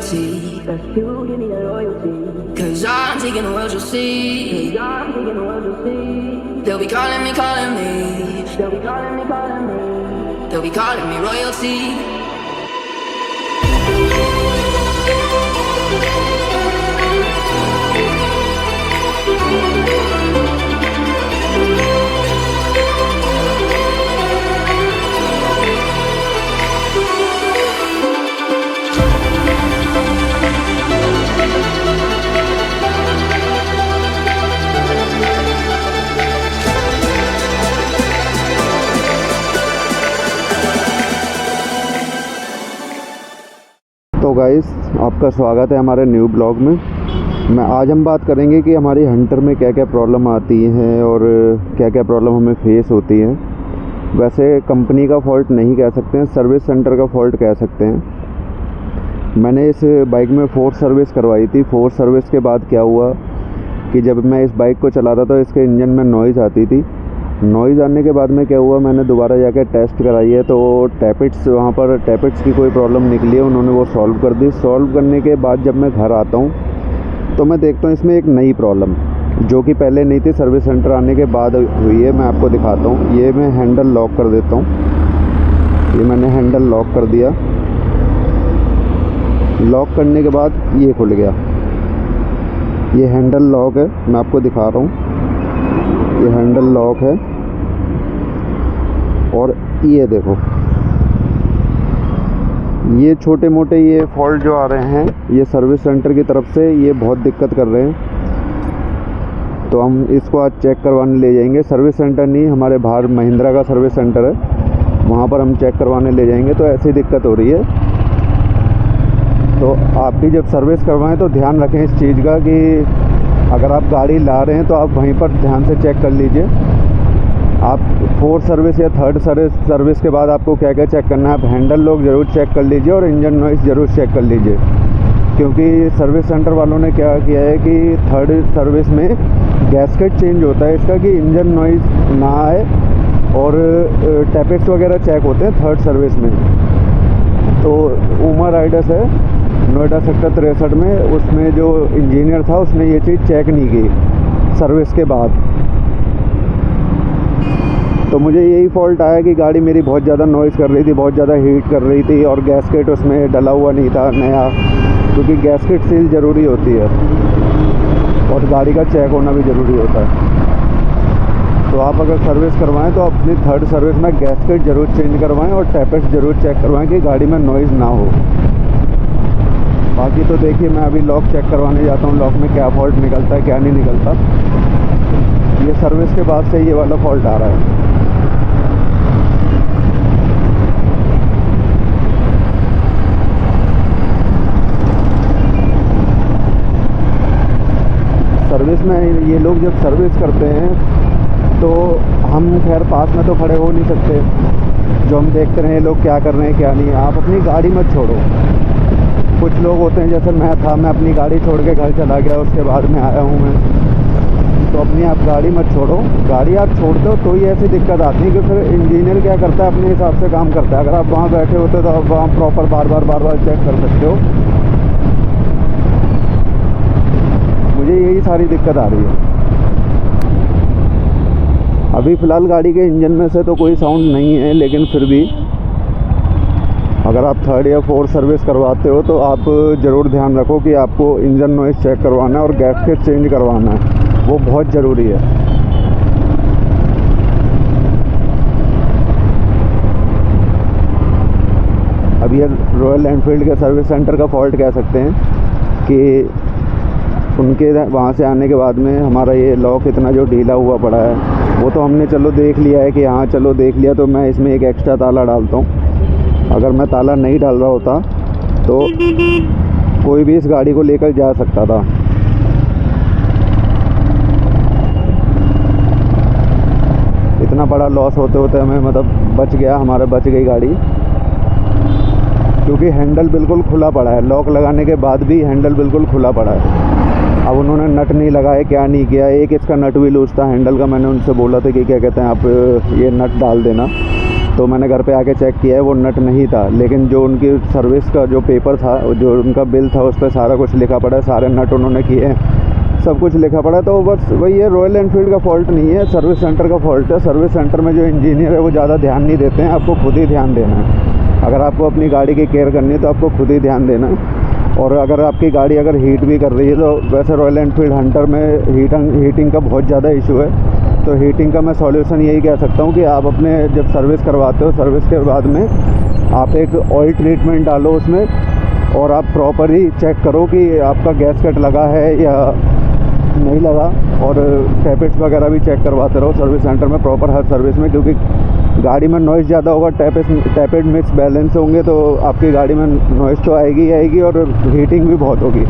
loyalty. That you give me that loyalty. Cause I'm taking the world, you'll see. Cause I'm taking the world, you'll see. They'll be calling me, calling me. They'll be calling me, calling me. They'll be calling me royalty. तो guys, आपका स्वागत है हमारे new blog में। आज हम बात करेंगे कि हमारी हंटर में क्या क्या प्रॉब्लम आती हैं और क्या क्या प्रॉब्लम हमें फेस होती हैं। वैसे कंपनी का फॉल्ट नहीं कह सकते हैं, सर्विस सेंटर का फॉल्ट कह सकते हैं। मैंने इस बाइक में फोर्स सर्विस करवाई थी। फोर्स सर्विस के बाद क्या हुआ कि जब मैं इस बाइक को चलाता था इसके इंजन में नॉइज़ आती थी। नॉइज़ आने के बाद में क्या हुआ, मैंने दोबारा जाके टेस्ट कराई है तो टैपिट्स, वहाँ पर टैपिट्स की कोई प्रॉब्लम निकली है, उन्होंने वो सॉल्व कर दी। सॉल्व करने के बाद जब मैं घर आता हूँ तो मैं देखता हूँ इसमें एक नई प्रॉब्लम जो कि पहले नहीं थी, सर्विस सेंटर आने के बाद हुई है। मैं आपको दिखाता हूँ। ये मैं हैंडल लॉक कर देता हूँ। ये मैंने हैंडल लॉक कर दिया। लॉक करने के बाद ये खुल गया। ये हैंडल लॉक है, मैं आपको दिखा रहा हूँ। ये हैंडल लॉक है और ये देखो, ये छोटे मोटे ये फॉल्ट जो आ रहे हैं ये सर्विस सेंटर की तरफ से, ये बहुत दिक्कत कर रहे हैं। तो हम इसको आज चेक करवाने ले जाएंगे। सर्विस सेंटर नहीं, हमारे बाहर महिंद्रा का सर्विस सेंटर है, वहाँ पर हम चेक करवाने ले जाएंगे। तो ऐसी दिक्कत हो रही है। तो आप भी जब सर्विस करवाएं तो ध्यान रखें इस चीज़ का कि अगर आप गाड़ी ला रहे हैं तो आप वहीं पर ध्यान से चेक कर लीजिए। आप फोर्थ सर्विस या थर्ड सर्विस के बाद आपको क्या क्या चेक करना है, आप हैंडल लॉक ज़रूर चेक कर लीजिए और इंजन नॉइज़ ज़रूर चेक कर लीजिए। क्योंकि सर्विस सेंटर वालों ने क्या किया है कि थर्ड सर्विस में गैस्केट चेंज होता है इसका, कि इंजन नॉइज़ ना आए, और टैपिट्स वगैरह चेक होते हैं थर्ड सर्विस में। तो उमा राइडर्स है नोएडा सेक्टर 63 में, उसमें जो इंजीनियर था उसने ये चीज़ चेक नहीं की सर्विस के बाद। तो मुझे यही फॉल्ट आया कि गाड़ी मेरी बहुत ज़्यादा नॉइज़ कर रही थी, बहुत ज़्यादा हीट कर रही थी, और गैस्केट उसमें डला हुआ नहीं था नया, क्योंकि गैस्केट सील ज़रूरी होती है और गाड़ी का चेक होना भी ज़रूरी होता है। तो आप अगर सर्विस करवाएं तो अपनी थर्ड सर्विस में गैस्केट ज़रूर चेंज करवाएं और टैपिट्स ज़रूर चेक करवाएं कि गाड़ी में नॉइज़ ना हो। बाकी तो देखिए, मैं अभी लॉक चेक करवाने जाता हूँ, लॉक में क्या फॉल्ट निकलता है क्या नहीं निकलता। ये सर्विस के बाद से ये वाला फॉल्ट आ रहा है। सर्विस में ये लोग जब सर्विस करते हैं तो हम खैर पास में तो खड़े हो नहीं सकते, जो हम देखते रहे लोग क्या कर रहे हैं क्या नहीं। आप अपनी गाड़ी मत छोड़ो। कुछ लोग होते हैं, जैसे मैं था, मैं अपनी गाड़ी छोड़ के घर चला गया, उसके बाद में आया हूँ मैं। तो अपनी आप गाड़ी मत छोड़ो। गाड़ी आप छोड़ दो तो ही ऐसी दिक्कत आती है कि फिर इंजीनियर क्या करता है, अपने हिसाब से काम करता है। अगर आप वहाँ बैठे होते तो आप वहाँ प्रॉपर बार बार चेक कर सकते हो। मुझे यही सारी दिक्कत आ रही है। अभी फ़िलहाल गाड़ी के इंजन में से तो कोई साउंड नहीं है, लेकिन फिर भी अगर आप थर्ड या फोर्थ सर्विस करवाते हो तो आप ज़रूर ध्यान रखो कि आपको इंजन नॉइज़ चेक करवाना है और गैस्केट चेंज करवाना है, वो बहुत ज़रूरी है। अब ये रॉयल एनफील्ड के सर्विस सेंटर का फॉल्ट कह सकते हैं कि उनके वहाँ से आने के बाद में हमारा ये लॉक इतना जो ढीला हुआ पड़ा है, वो तो हमने चलो देख लिया है कि हाँ चलो देख लिया। तो मैं इसमें एक एक्स्ट्रा ताला डालता हूँ। अगर मैं ताला नहीं डाल रहा होता तो कोई भी इस गाड़ी को लेकर जा सकता था। इतना बड़ा लॉस होते होते हमें मतलब बच गया, हमारा बच गई गाड़ी, क्योंकि हैंडल बिल्कुल खुला पड़ा है। लॉक लगाने के बाद भी हैंडल बिल्कुल खुला पड़ा है। अब उन्होंने नट नहीं लगाया, क्या नहीं किया। एक इसका नट भी लूज था हैंडल का, मैंने उनसे बोला था कि क्या कहते हैं आप ये नट डाल देना, तो मैंने घर पे आके चेक किया है, वो नट नहीं था, लेकिन जो उनकी सर्विस का जो पेपर था, जो उनका बिल था, उस पर सारा कुछ लिखा पड़ा है, सारे नट उन्होंने किए हैं, सब कुछ लिखा पड़ा है। तो बस वही है, रॉयल एनफील्ड का फॉल्ट नहीं है, सर्विस सेंटर का फॉल्ट है। सर्विस सेंटर में जो इंजीनियर है वो ज़्यादा ध्यान नहीं देते हैं, आपको खुद ही ध्यान देना है। अगर आपको अपनी गाड़ी की केयर करनी है तो आपको खुद ही ध्यान देना है। और अगर आपकी गाड़ी अगर हीट भी कर रही है, तो वैसे रॉयल एनफील्ड हंटर में हीटिंग का बहुत ज़्यादा इशू है। तो हीटिंग का मैं सॉल्यूशन यही कह सकता हूँ कि आप अपने जब सर्विस करवाते हो, सर्विस के बाद में आप एक ऑयल ट्रीटमेंट डालो उसमें, और आप प्रॉपरली चेक करो कि आपका गैसकेट लगा है या नहीं लगा, और टैपेट्स वगैरह भी चेक करवाते रहो सर्विस सेंटर में प्रॉपर हर सर्विस में, क्योंकि गाड़ी में नॉइज़ ज़्यादा होगा, टैपेट मिक्स बैलेंस होंगे तो आपकी गाड़ी में नॉइज़ तो आएगी और हीटिंग भी बहुत होगी।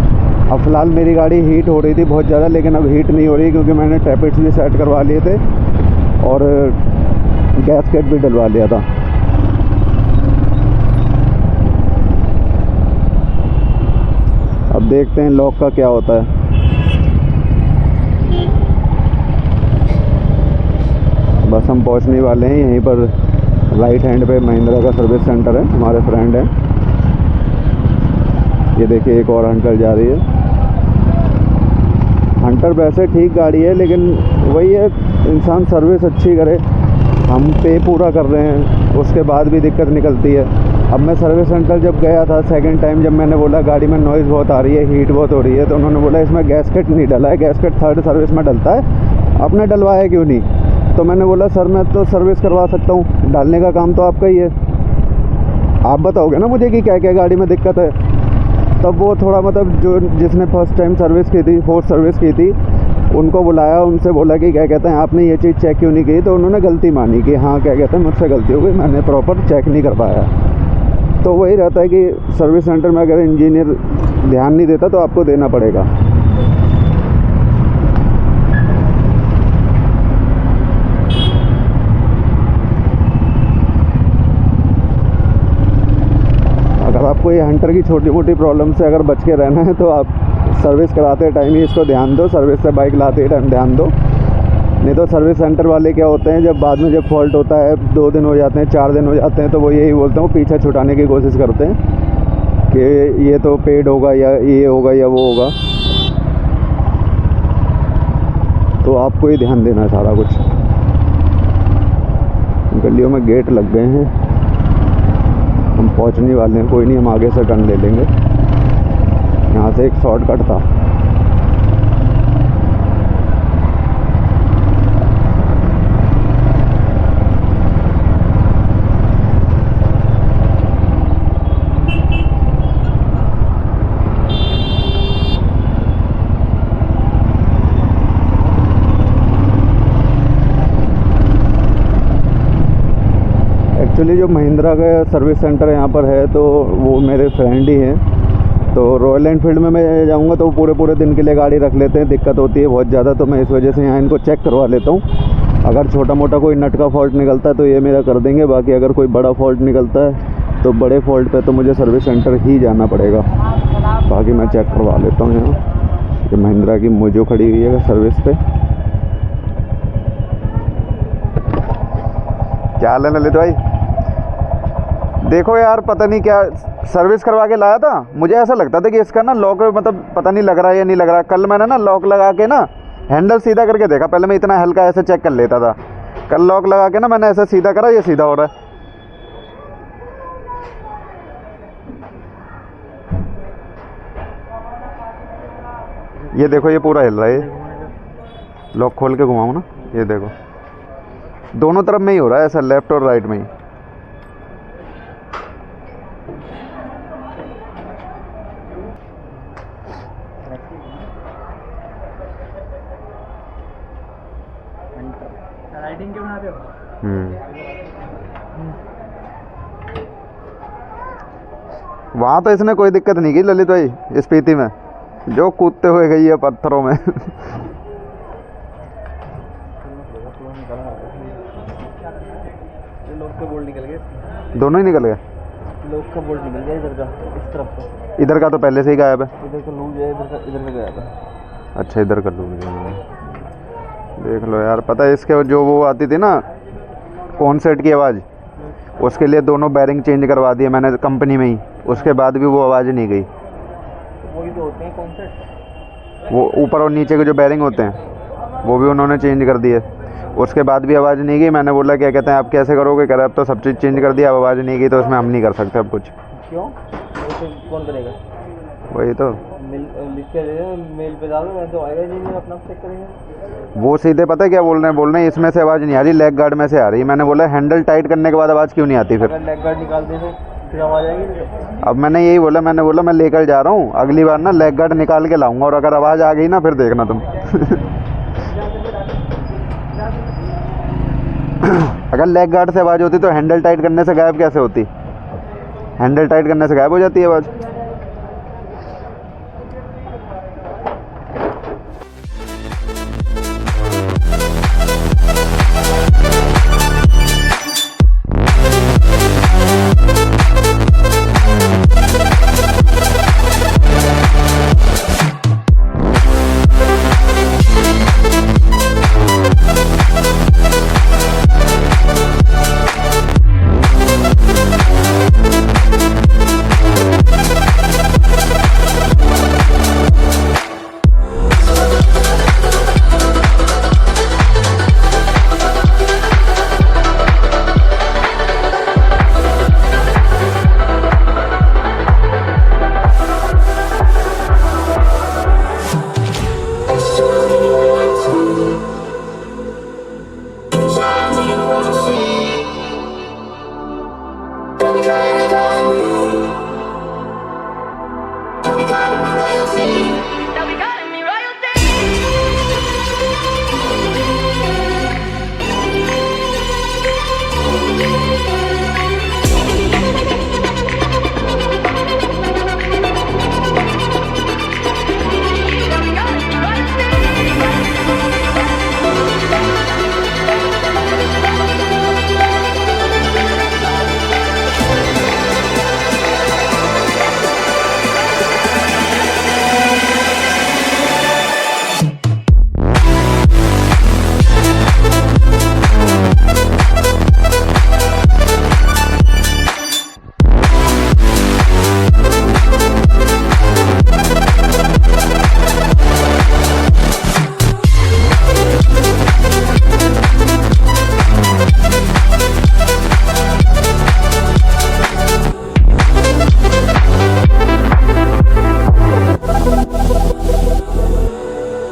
अब फ़िलहाल मेरी गाड़ी हीट हो रही थी बहुत ज़्यादा, लेकिन अब हीट नहीं हो रही क्योंकि मैंने टैपेट्स भी सेट करवा लिए थे और गैसकेट भी डलवा लिया था। अब देखते हैं लॉक का क्या होता है। बस हम पहुंचने वाले हैं, यहीं पर राइट हैंड पे महिंद्रा का सर्विस सेंटर है, हमारे फ्रेंड है। ये देखिए एक और हंटर जा रही है। हंटर वैसे ठीक गाड़ी है, लेकिन वही है, इंसान सर्विस अच्छी करे। हम पे पूरा कर रहे हैं, उसके बाद भी दिक्कत निकलती है। अब मैं सर्विस सेंटर जब गया था सेकंड टाइम, जब मैंने बोला गाड़ी में नॉइज़ बहुत आ रही है, हीट बहुत हो रही है, तो उन्होंने बोला इसमें गैसकेट नहीं डला है, गैसकेट थर्ड सर्विस में डलता है, आपने डलवाया क्यों नहीं? तो मैंने बोला सर मैं तो सर्विस करवा सकता हूँ, डालने का काम तो आपका ही है, आप बताओगे ना मुझे कि क्या क्या गाड़ी में दिक्कत है। तब वो थोड़ा मतलब जो जिसने फर्स्ट टाइम सर्विस की थी, फोर्थ सर्विस की थी, उनको बुलाया, उनसे बोला कि क्या कहते हैं आपने ये चीज़ चेक क्यों नहीं की? तो उन्होंने गलती मानी कि हाँ क्या कहते हैं मुझसे गलती हो गई, मैंने प्रॉपर चेक नहीं कर पाया। तो वही रहता है कि सर्विस सेंटर में अगर इंजीनियर ध्यान नहीं देता तो आपको देना पड़ेगा। अगर आपको ये हंटर की छोटी मोटी प्रॉब्लम से अगर बच के रहना है तो आप सर्विस कराते टाइम ही इसको ध्यान दो, सर्विस से बाइक लाते टाइम ध्यान दो। नहीं तो सर्विस सेंटर वाले क्या होते हैं, जब बाद में जब फॉल्ट होता है 2 दिन हो जाते हैं, 4 दिन हो जाते हैं, तो वो यही बोलते हैं, वो पीछे छुटाने की कोशिश करते हैं कि ये तो पेड होगा या ये होगा या वो होगा। तो आपको ही ध्यान देना है सारा कुछ। गलियों में गेट लग गए हैं, हम पहुंचने वाले हैं, कोई नहीं हम आगे से टर्न ले लेंगे। यहाँ से एक शॉर्टकट था। एक्चुअली जो महिंद्रा का सर्विस सेंटर यहाँ पर है तो वो मेरे फ्रेंड ही हैं। तो रॉयल एनफील्ड में मैं जाऊँगा तो वो पूरे दिन के लिए गाड़ी रख लेते हैं, दिक्कत होती है बहुत ज़्यादा, तो मैं इस वजह से यहाँ इनको चेक करवा लेता हूँ। अगर छोटा मोटा कोई नट का फॉल्ट निकलता है तो ये मेरा कर देंगे, बाकी अगर कोई बड़ा फॉल्ट निकलता है तो बड़े फॉल्ट पे तो मुझे सर्विस सेंटर ही जाना पड़ेगा। बाकी मैं चेक करवा लेता हूँ यहाँ। ये महिंद्रा की मोजो खड़ी हुई है सर्विस पे। क्या हाल है ललित भाई? देखो यार पता नहीं क्या सर्विस करवा के लाया था, मुझे ऐसा लगता था कि इसका ना लॉक मतलब पता नहीं लग रहा है या नहीं लग रहा है। कल मैंने ना लॉक लगा के ना हैंडल सीधा करके देखा, पहले मैं इतना हल्का ऐसे चेक कर लेता था। कल लॉक लगा के ना मैंने ऐसे सीधा करा, ये सीधा हो रहा है। ये देखो ये पूरा हिल रहा है। लॉक खोल के घुमाऊँ ना, ये देखो दोनों तरफ में ही हो रहा है ऐसा, लेफ्ट और राइट में ही। राइडिंग क्यों बना रहे हो? वहाँ तो इसने कोई दिक्कत नहीं की ललित भाई, स्पीति में जो कूदते हुए गई है पत्थरों में। लॉक का बोल्ट निकल गया, दोनों ही निकल गए। लॉक का बोल्ट निकल गया इधर का, इस तरफ का। इधर का तो पहले से ही गायब है। इधर का लूज है, इधर का गया था। अच्छा इधर कर लूँगी, देख लो यार। पता है इसके जो वो आती थी ना कौन सेट की आवाज़, उसके लिए दोनों बैरिंग चेंज करवा दिए मैंने कंपनी में ही, उसके बाद भी वो आवाज़ नहीं गई। वही तो होते हैं कॉन्सेप्ट। वो ऊपर और नीचे के जो बैरिंग होते हैं वो भी उन्होंने चेंज कर दिए, उसके बाद भी आवाज़ नहीं गई। मैंने बोला क्या कहते हैं आप कैसे करोगे, कह रहे अब तो सब चीज़ चेंज कर दिया, अब आवाज़ नहीं गई तो उसमें हम नहीं कर सकते अब कुछ। क्यों? वो तो कौन करेगा? वही तो लिख के दे दो, मेल पे डालो, मैं तो आएगा नहीं, अपना चेक करेंगे। वो सीधे पता है क्या बोल रहे हैं इसमें से आवाज़ नहीं आ रही, लेग गार्ड में से आ रही। मैंने बोला हैंडल टाइट करने के बाद आवाज़ क्यों नहीं आती फिर? अगर लेग गार्ड निकाल दे तो फिर आवाज़ आएगी। अब मैंने यही बोला, मैंने बोला मैं लेकर जा रहा हूँ, अगली बार ना लेग गार्ड निकाल के लाऊंगा और अगर आवाज़ आ गई ना फिर देखना तुम। अगर लेग गार्ड से आवाज़ होती तो हैंडल टाइट करने से गायब कैसे होती? हैंडल टाइट करने से गायब हो जाती है आवाज़।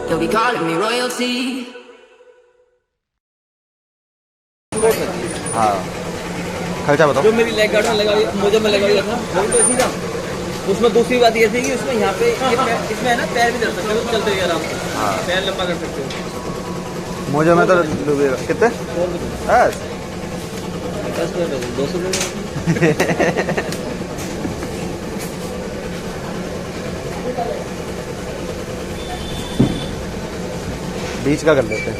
They'll be calling me royalty. हाँ खर्चा बताओ। जो मेरी लेग गार्ड में लगा हुई, मुझे में लगा हुआ था, वो तो ऐसी था। उसमें दूसरी बात ये थी कि उसमें यहाँ पे इसमें है ना, पैर भी चल सकते हो, चलते हुए आराम से। हाँ पैर लंबा कर सकते हो। मुझे में तो कितने 10 मिनट 200 रुपये। बीच का कर लेते हैं,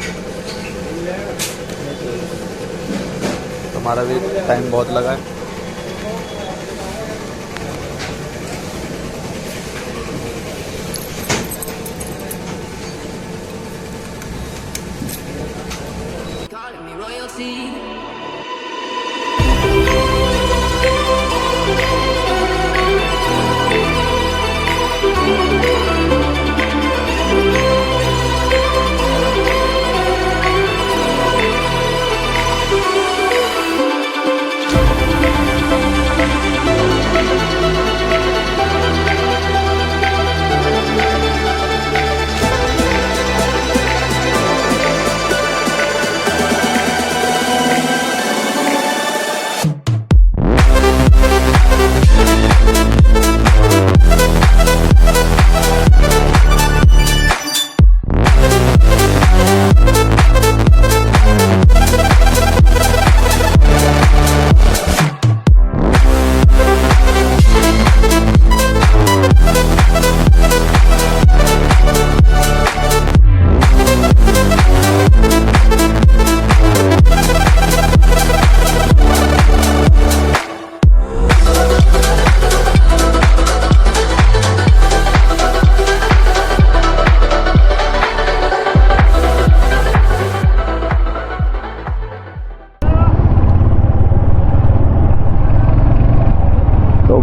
तुम्हारा भी टाइम बहुत लगा है। Calling me royalty.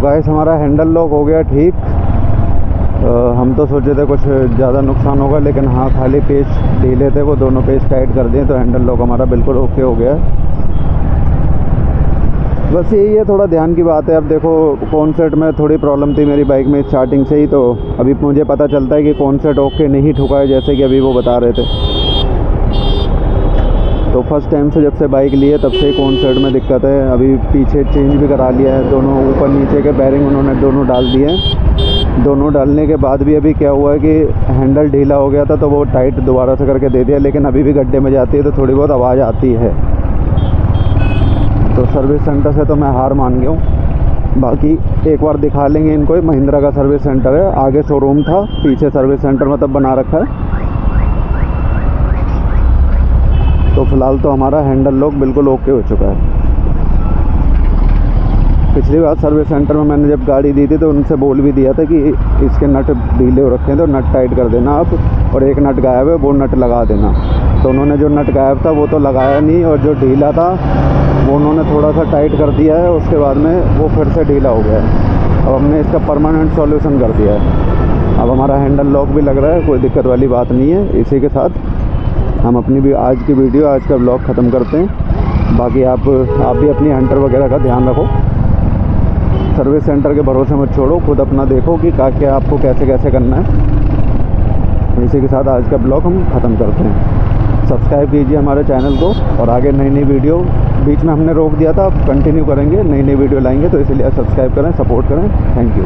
गाइस हमारा हैंडल लॉक हो गया ठीक। हम तो सोचे थे कुछ ज़्यादा नुकसान होगा, लेकिन हाँ खाली पेच ढीले थे, वो दोनों पेच टाइट कर दिए तो हैंडल लॉक हमारा बिल्कुल ओके हो गया। बस यही है, थोड़ा ध्यान की बात है। अब देखो कौन सेट में थोड़ी प्रॉब्लम थी मेरी बाइक में स्टार्टिंग से ही, तो अभी मुझे पता चलता है कि कौन सेट ओके नहीं ठुका है, जैसे कि अभी वो बता रहे थे। तो फर्स्ट टाइम से जब से बाइक ली है तब से कौन सेट में दिक्कत है। अभी पीछे चेंज भी करा लिया है, दोनों ऊपर नीचे के बेयरिंग उन्होंने दोनों डाल दिए हैं। दोनों डालने के बाद भी अभी क्या हुआ है कि हैंडल ढीला हो गया था तो वो टाइट दोबारा से करके दे दिया, लेकिन अभी भी गड्ढे में जाती है तो थोड़ी बहुत आवाज़ आती है। तो सर्विस सेंटर से तो मैं हार मान गया हूँ। बाकी एक बार दिखा लेंगे इनको, महिंद्रा का सर्विस सेंटर है, आगे शोरूम था, पीछे सर्विस सेंटर मतलब बना रखा है। तो फ़िलहाल तो हमारा हैंडल लॉक बिल्कुल ओके हो चुका है। पिछली बार सर्विस सेंटर में मैंने जब गाड़ी दी थी तो उनसे बोल भी दिया था कि इसके नट ढीले हो रखे हैं तो नट टाइट कर देना आप, और एक नट गायब है वो नट लगा देना। तो उन्होंने जो नट गायब था वो तो लगाया नहीं, और जो ढीला था वो उन्होंने थोड़ा सा टाइट कर दिया है, उसके बाद में वो फिर से ढीला हो गया है। अब हमने इसका परमानेंट सॉल्यूशन कर दिया है। अब हमारा हैंडल लॉक भी लग रहा है, कोई दिक्कत वाली बात नहीं है। इसी के साथ हम अपनी भी आज की वीडियो, आज का ब्लॉग ख़त्म करते हैं। बाकी आप भी अपनी हंटर वगैरह का ध्यान रखो, सर्विस सेंटर के भरोसे मत छोड़ो, खुद अपना देखो कि क्या आपको कैसे कैसे करना है। इसी के साथ आज का ब्लॉग हम ख़त्म करते हैं। सब्सक्राइब कीजिए हमारे चैनल को, और आगे नई नई वीडियो, बीच में हमने रोक दिया था, अब कंटिन्यू करेंगे, नई नई वीडियो लाएंगे, तो इसलिए सब्सक्राइब करें, सपोर्ट करें। Thank you.